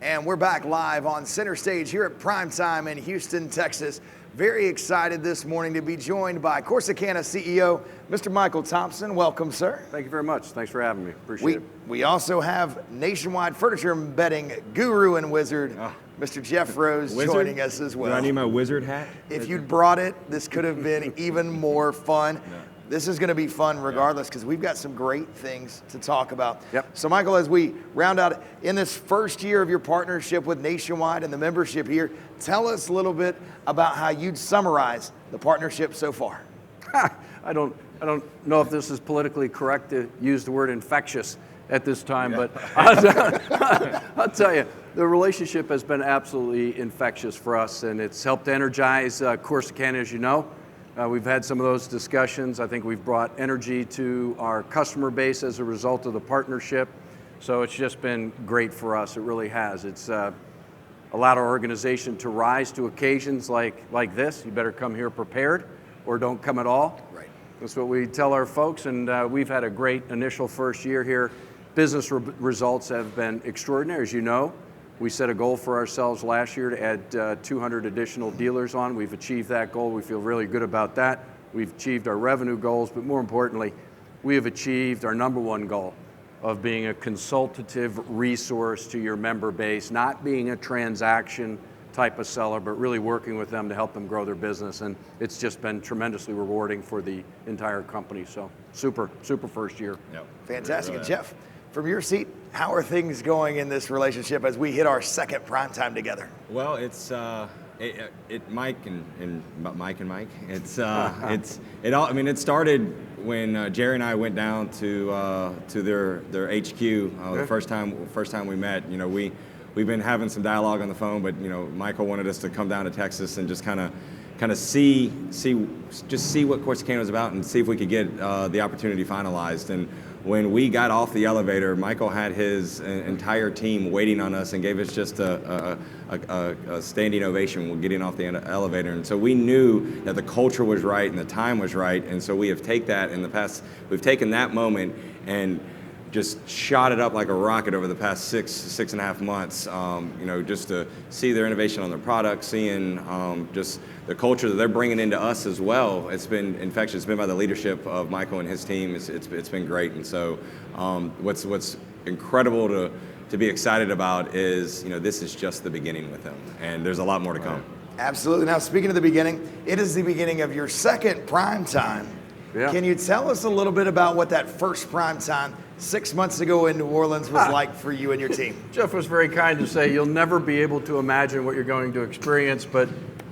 And we're back live on CenterStage here at PrimeTime in Houston, Texas. Very excited this morning to be joined by Corsicana CEO, Mr. Michael Thompson. Welcome, sir. Thank you very much. Thanks for having me. Appreciate it. We also have nationwide furniture and bedding guru and wizard, Mr. Jeff Rose, joining us as well. Do I need my wizard hat? If you'd brought it, this could have been even more fun. No. This is going to be fun regardless because we've got some great things to talk about. Yep. So, Michael, as we round out in this first year of your partnership with Nationwide and the membership here, tell us a little bit about how you'd summarize the partnership so far. I don't know if this is politically correct to use the word infectious at this time, but I'll tell you, the relationship has been absolutely infectious for us, and it's helped energize Corsicana, as you know. We've had some of those discussions. I think we've brought energy to our customer base as a result of the partnership. So it's just been great for us. It really has. It's allowed our organization to rise to occasions like this. You better come here prepared or don't come at all. Right. That's what we tell our folks, and we've had a great initial first year here. Business results have been extraordinary, as you know. We set a goal for ourselves last year to add 200 additional dealers on. We've achieved that goal. We feel really good about that. We've achieved our revenue goals, but more importantly, we have achieved our number one goal of being a consultative resource to your member base, not being a transaction type of seller, but really working with them to help them grow their business. And it's just been tremendously rewarding for the entire company. So super first year. Yep. Fantastic. And Jeff, from your seat, how are things going in this relationship as we hit our second prime time together? Well, it's Mike and Mike. It started when Jerry and I went down to their HQ the first time we met. You know, we've been having some dialogue on the phone, but you know, Michael wanted us to come down to Texas and just kind of see what Corsicana was about and see if we could get the opportunity finalized. And when we got off the elevator, Michael had his entire team waiting on us and gave us just a standing ovation when getting off the elevator. And so we knew that the culture was right and the time was right. And so we have taken that in the past. We've taken that moment and just shot it up like a rocket over the past six and a half months. You know, just to see their innovation on their products, seeing just the culture that they're bringing into us as well. It's been infectious. It's been by the leadership of Michael and his team. It's been great. And so, what's incredible to be excited about is, you know, this is just the beginning with them, and there's a lot more to come. Absolutely. Now, speaking of the beginning, it is the beginning of your second prime time. Yeah. Can you tell us a little bit about what that first prime time 6 months ago in New Orleans was like for you and your team? Jeff was very kind to say you'll never be able to imagine what you're going to experience, but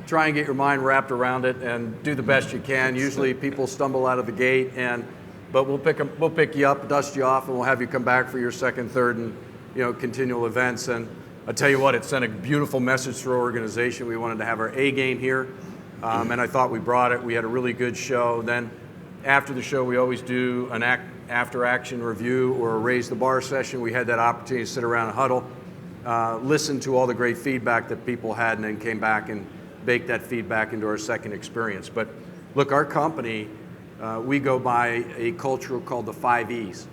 try and get your mind wrapped around it and do the best you can. Usually people stumble out of the gate, but we'll pick you up, dust you off, and we'll have you come back for your second, third, and continual events. And I'll tell you what, it sent a beautiful message to our organization. We wanted to have our A game here, and I thought we brought it. We had a really good show. Then after the show, we always do an after-action review or a raise the bar session. We had that opportunity to sit around and huddle, listen to all the great feedback that people had, and then came back and baked that feedback into our second experience. But look, our company, we go by a culture called the 5 E's: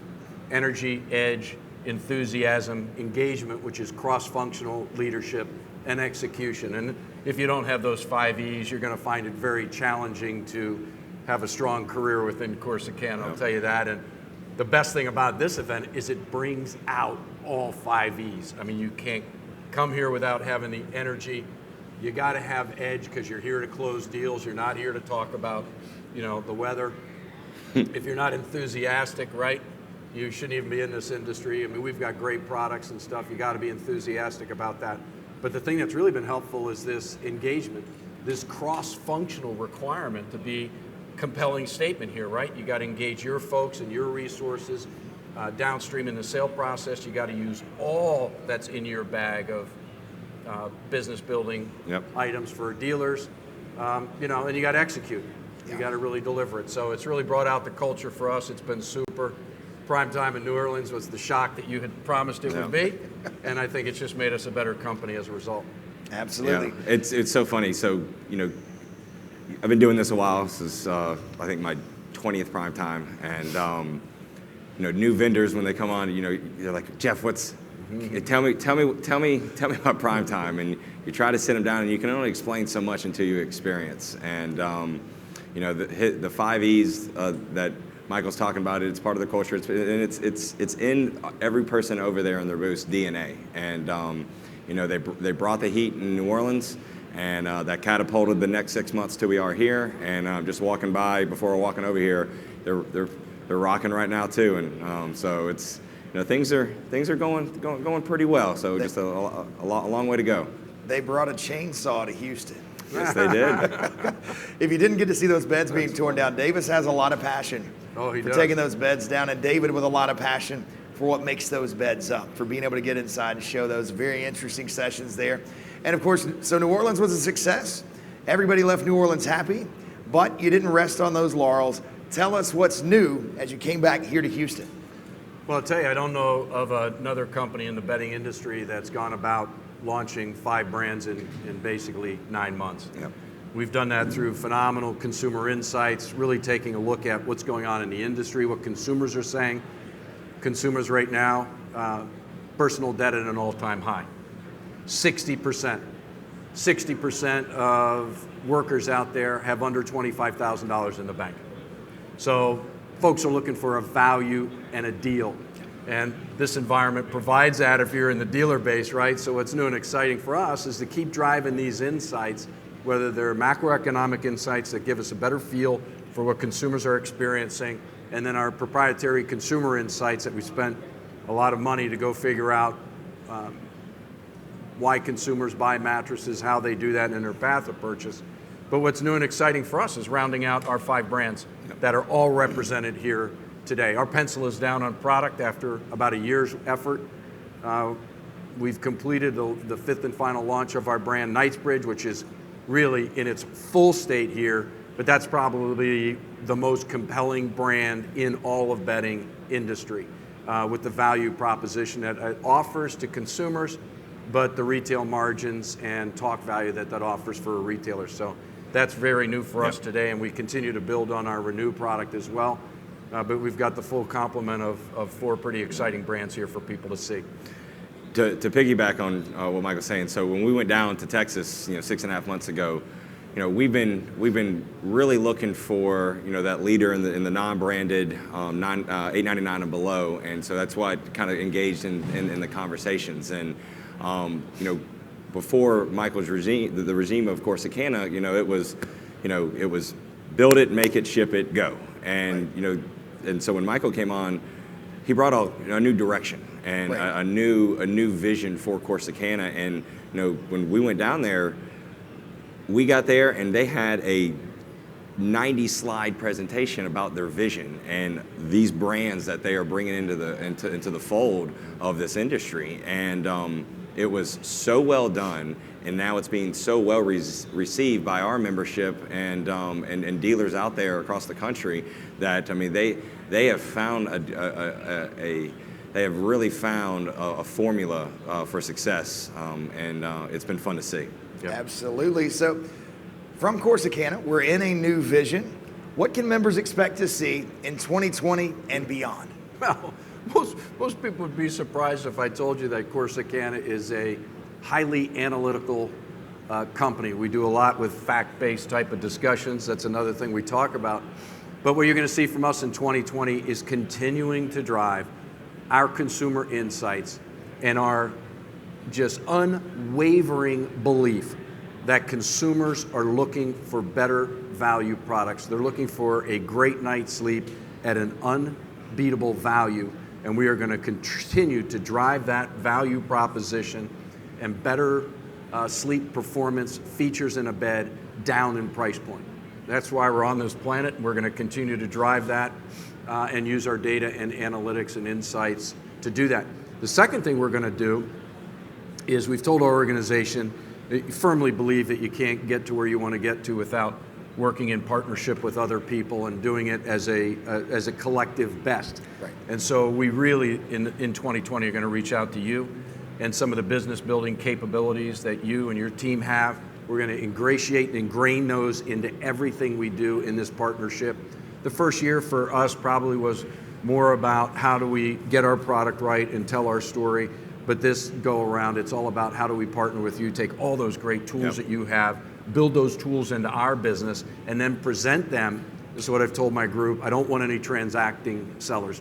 energy, edge, enthusiasm, engagement, which is cross-functional leadership, and execution. And if you don't have those 5 E's, you're going to find it very challenging to have a strong career within Corsicana, I'll tell you that. And the best thing about this event is it brings out all 5 E's. I mean, you can't come here without having the energy. You got to have edge because you're here to close deals. You're not here to talk about, the weather. If you're not enthusiastic, right, you shouldn't even be in this industry. I mean, we've got great products and stuff. You got to be enthusiastic about that. But the thing that's really been helpful is this engagement, this cross-functional requirement to be compelling statement here, right? You got to engage your folks and your resources downstream in the sale process. You got to use all that's in your bag of business building items for dealers, and you got to execute. You got to really deliver it. So it's really brought out the culture for us. It's been super. PrimeTime in New Orleans was the shock that you had promised it would be, and I think it's just made us a better company as a result. Absolutely. Yeah, it's so funny. So I've been doing this a while. This is I think my 20th PrimeTime, and new vendors when they come on, they're like, Jeff, what's tell me about PrimeTime, and you try to sit them down, and you can only explain so much until you experience. And the 5 E's that Michael's talking about, it's part of the culture. It's in every person over there in their booth's DNA. And they brought the heat in New Orleans, and that catapulted the next 6 months till we are here. And just walking by before walking over here, they're rocking right now too. And so it's things are going pretty well. So just a long way to go. They brought a chainsaw to Houston. Yes, they did. If you didn't get to see those beds being torn down, Davis has a lot of passion for taking those beds down, and David with a lot of passion for what makes those beds up, for being able to get inside and show those very interesting sessions there. And of course, so New Orleans was a success. Everybody left New Orleans happy, but you didn't rest on those laurels. Tell us what's new as you came back here to Houston. Well, I'll tell you, I don't know of another company in the bedding industry that's gone about launching 5 brands in basically 9 months. Yep. We've done that through phenomenal consumer insights, really taking a look at what's going on in the industry, what consumers are saying. Consumers right now, personal debt at an all-time high. 60% of workers out there have under $25,000 in the bank. So folks are looking for a value and a deal. And this environment provides that if you're in the dealer base, right? So what's new and exciting for us is to keep driving these insights, whether they're macroeconomic insights that give us a better feel for what consumers are experiencing, and then our proprietary consumer insights that we spent a lot of money to go figure out why consumers buy mattresses, how they do that in their path of purchase. But what's new and exciting for us is rounding out our 5 brands that are all represented here today. Our pencil is down on product after about a year's effort. We've completed the 5th and final launch of our brand Knightsbridge, which is really in its full state here, but that's probably the most compelling brand in all of bedding industry with the value proposition that it offers to consumers, but the retail margins and talk value that offers for a retailer. So that's very new for us today, and we continue to build on our Renew product as well. But we've got the full complement of 4 pretty exciting brands here for people to see. To piggyback on what Michael's saying, so when we went down to Texas, 6.5 months ago, we've been really looking for that leader in the non-branded $8.99 and below, and so that's why I kind of engaged in the conversations. And before Michael's regime, the regime of Corsicana, it was build it, make it, ship it, go. And and so when Michael came on, he brought a new direction and a new vision for Corsicana. And when we went down there, we got there and they had a 90-slide presentation about their vision and these brands that they are bringing into the fold of this industry. And it was so well done, and now it's being so well received by our membership and dealers out there across the country that they have found they have really found a formula for success, and it's been fun to see. Yep. Absolutely. So from Corsicana, we're in a new vision. What can members expect to see in 2020 and beyond? Well, most people would be surprised if I told you that Corsicana is a highly analytical company. We do a lot with fact-based type of discussions. That's another thing we talk about. But what you're going to see from us in 2020 is continuing to drive our consumer insights and our just unwavering belief that consumers are looking for better value products. They're looking for a great night's sleep at an unbeatable value, and we are going to continue to drive that value proposition and better sleep performance features in a bed down in price point. That's why we're on this planet, and we're going to continue to drive that and use our data and analytics and insights to do that. The second thing we're going to do is we've told our organization that you firmly believe that you can't get to where you want to get to without working in partnership with other people and doing it as a collective best. Right. And so we really, in 2020, are going to reach out to you and some of the business building capabilities that you and your team have. We're going to ingratiate and ingrain those into everything we do in this partnership. The first year for us probably was more about how do we get our product right and tell our story. But this go around, it's all about how do we partner with you, take all those great tools that you have, build those tools into our business, and then present them. This is what I've told my group. I don't want any transaction sellers.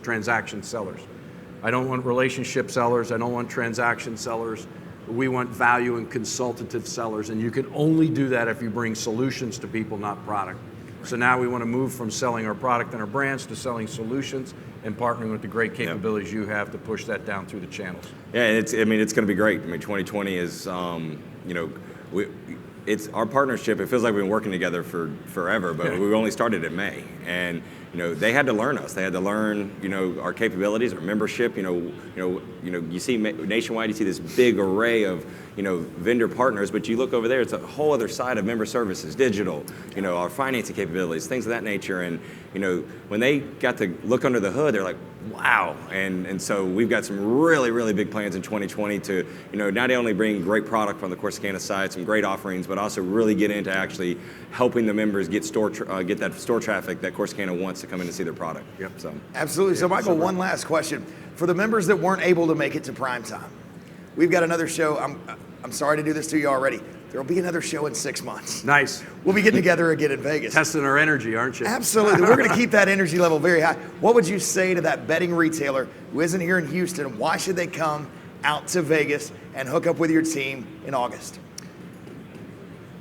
I don't want relationship sellers. I don't want transaction sellers. We want value and consultative sellers, and you can only do that if you bring solutions to people, not product. So now we want to move from selling our product and our brands to selling solutions and partnering with the great capabilities you have to push that down through the channels. Yeah, it's going to be great. 2020 is, it's our partnership. It feels like we've been working together for forever, but we only started in May, and they had to learn us. They had to learn, our capabilities, our membership. You see nationwide, you see this big array of, vendor partners, but you look over there, it's a whole other side of member services, digital, our financing capabilities, things of that nature. And, when they got to look under the hood, they're like, wow. And so we've got some really, really big plans in 2020 to, not only bring great product from the Corsicana side, some great offerings, but also really get into actually helping the members get that store traffic that Corsicana wants to come in and see their product. So absolutely. So Michael, one last question. For the members that weren't able to make it to PrimeTime, we've got another show. I'm sorry to do this to you already. There'll be another show in 6 months. Nice. We'll be getting together again in Vegas. Testing our energy, aren't you? Absolutely. We're going to keep that energy level very high. What would you say to that bedding retailer who isn't here in Houston? Why should they come out to Vegas and hook up with your team in August?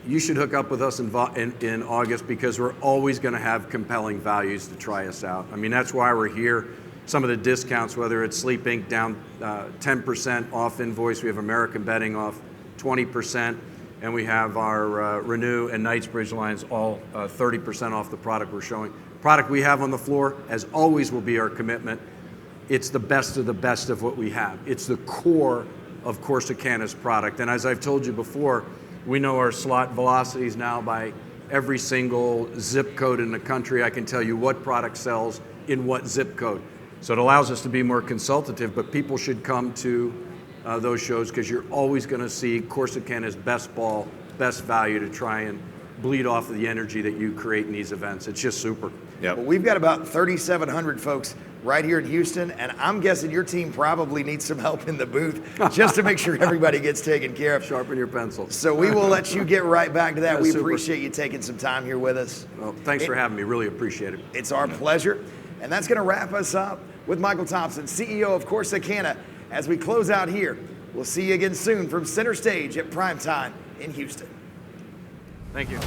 You should hook up with us in August, because we're always going to have compelling values to try us out. I mean, that's why we're here. Some of the discounts, whether it's Sleep Inc. down 10% off invoice, we have American Bedding off 20%, and we have our Renew and Knightsbridge lines all 30% off the product we're showing. Product we have on the floor, as always, will be our commitment. It's the best of the best of what we have. It's the core of Corsicana's product. And as I've told you before, we know our slot velocities now by every single zip code in the country. I can tell you what product sells in what zip code. So it allows us to be more consultative, but people should come to those shows, because you're always going to see Corsicana's best ball, best value to try and bleed off of the energy that you create in these events. It's just super. Well, we've got about 3,700 folks right here in Houston, and I'm guessing your team probably needs some help in the booth just to make sure everybody gets taken care of. Sharpen your pencils. So we will let you get right back to that. Yeah, we super. appreciate you taking some time here with us. Well, thanks for having me. Really appreciate it. It's our pleasure. And that's going to wrap us up with Michael Thompson, CEO of Corsicana. As we close out here, we'll see you again soon from CenterStage at PrimeTime in Houston. Thank you.